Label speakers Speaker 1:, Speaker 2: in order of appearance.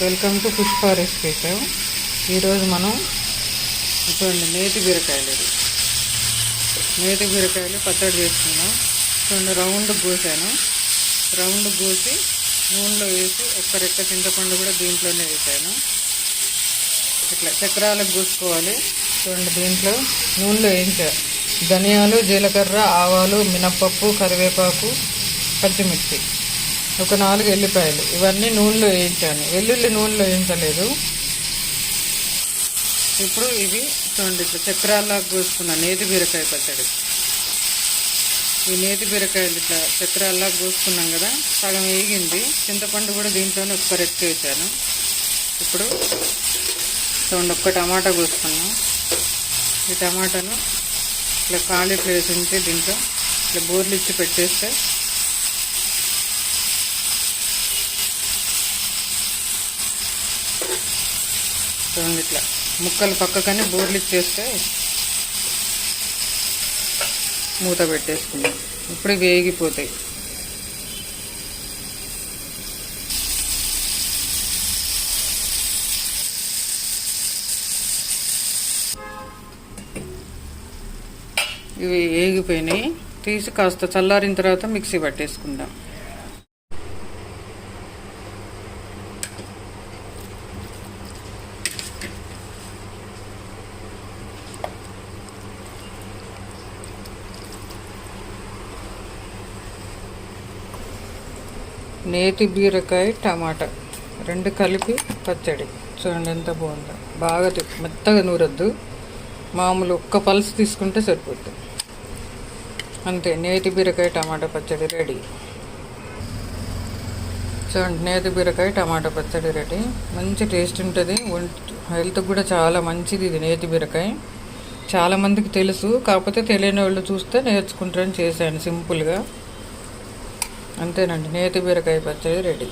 Speaker 1: Welcome to Pushpa recipes. ఈరోజు మనం చూడండి నేతి బీరకాయలు, నేతి బీరకాయలు పచ్చడి చేసుకున్నాం. చూడండి రౌండ్ కోసాను, రౌండ్ కోసి నూనెలో వేసి ఒక్క రెక్క చింతపండు కూడా దీంట్లోనే వేసాను. ఇట్లా చక్రాలకు కోసుకోవాలి. చూడండి దీంట్లో నూనెలో వేయించా ధనియాలు, జీలకర్ర, ఆవాలు, మినప్పప్పు, కరివేపాకు, పచ్చిమిర్చి, ఒక 4 ఎల్లిపాయలు, ఇవన్నీ నూనెలో వేయించాను. వెల్లుల్లి నూనెలో వేయించలేదు. ఇప్పుడు ఇవి చూడండి ఇట్లా చక్రాల్లాగా కోసుకున్నాను. నేతి బీరకాయ పచ్చడి. ఈ నేతి బీరకాయలు ఇట్లా చక్రాల్లాగా కోసుకున్నాం కదా, సగం వేగింది. చింతపండు కూడా దీంట్లోనే ఒక్క రెక్క వేసాను. ఇప్పుడు చూడండి ఒక్క టమాటా కోసుకున్నాం. ఈ టమాటాను ఇట్లా ఖాళీ ప్లేస్ ఉంచి దీంట్లో ఇట్లా బోర్లు ఇచ్చి పెట్టేస్తే చూడండి ఇట్లా ముక్కలు పక్కకని బోర్లు ఇచ్చేస్తే మూత పెట్టేసుకుందాం. ఇప్పుడు వేగిపోతాయి. ఇవి వేగిపోయినాయి. తీసి కాస్త చల్లారిన తర్వాత మిక్సీ పట్టేసుకుందాం. నేతి బీరకాయ టమాటా రెండు కలిపి పచ్చడి చూడండి ఎంత బాగుందో. బాగా మెత్తగా నూరొద్దు, మామూలు ఒక్క పల్స్ తీసుకుంటే సరిపోతుంది. అంతే, నేతి బీరకాయ టమాటా పచ్చడి రెడీ. చూడండి నేతి బీరకాయ టమాటా పచ్చడి రెడీ. మంచి టేస్ట్ ఉంటుంది, హెల్త్కి కూడా చాలా మంచిది. ఇది నేతి బీరకాయ చాలామందికి తెలుసు, కాకపోతే తెలియని వాళ్ళు చూస్తే నేర్చుకుంటారని చేశాను సింపుల్గా. అంతేనండి, నేతి బీరకాయ పచ్చడి రెడీ.